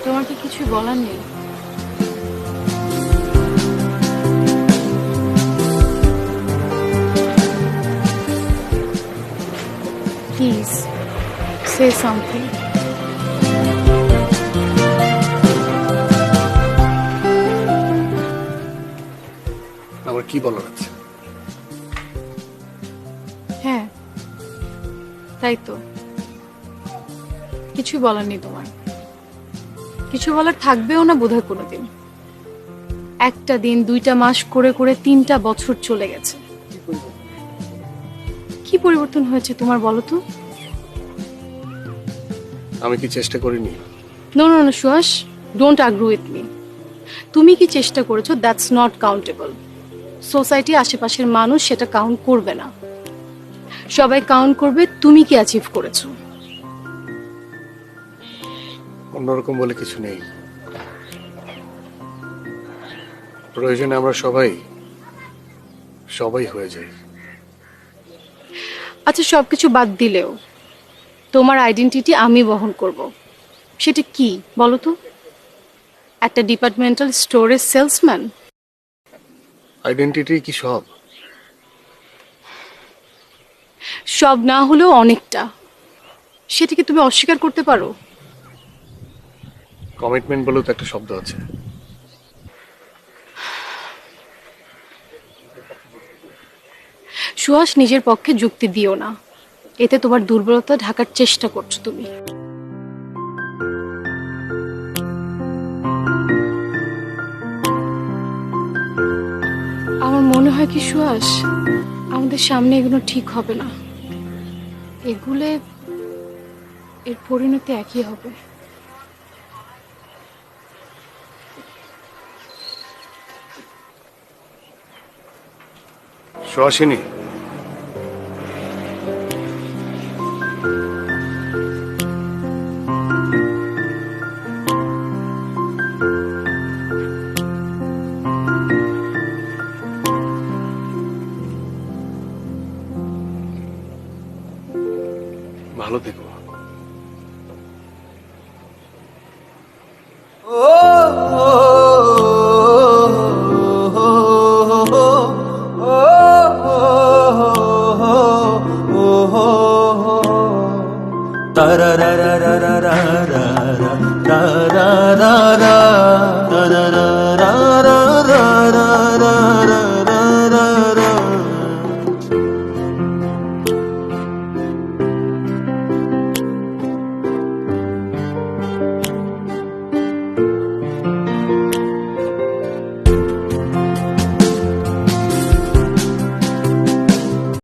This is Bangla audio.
তোমার কি কিছু বলার নেই? Please say something. আমার কি বলার আছে? হ্যাঁ তাই তো, কিছু বলার নেই তোমার। কিছু বলার থাকবেও না বোধহয় কোনোদিন। একটা দিন, 2টা মাস করে করে 3টা বছর চলে গেছে। কি পরিবর্তন হয়েছে তোমার বলো তো? আমি কি চেষ্টা করিনি? No no no Suhas, don't agree with me. তুমি কি চেষ্টা করেছো দ্যাটস নট কাউন্টেবল। সোসাইটি, আশেপাশের মানুষ সেটা কাউন্ট করবে না। সবাই কাউন্ট করবে তুমি কি অ্যাচিভ করেছো। অন্যরকম বলে কিছু নেই। প্রয়োজনে আমরা সবাই সবাই হয়ে যাই। আচ্ছা সবকিছু বাদ দিলেও তোমার আইডেন্টিটি আমি বহন করব। সেটা কি বলো তো? একটা ডিপার্টমেন্টাল স্টোরের সেলসম্যান? আইডেন্টিটি কি সব? সব না হলেও অনেকটা। সেটাকে তুমি অস্বীকার করতে পারো? কমিটমেন্ট বলেও তো একটা শব্দ আছে। সুহাস, নিজের পক্ষে যুক্তি দিও না। এতে তোমার দুর্বলতা ঢাকার চেষ্টা করছো তুমি। আমার মনে হয় কি সুহাস, আমাদের সামনে এগুলো ঠিক হবে না। এগুলে এর পরিণতি একই হবে। সুহাসিনী, ভালো থেকো। Ta-ra-ra-ra-ra-ra-ra-ra-ra-ra-ra-ra-ra-ra-ra-ra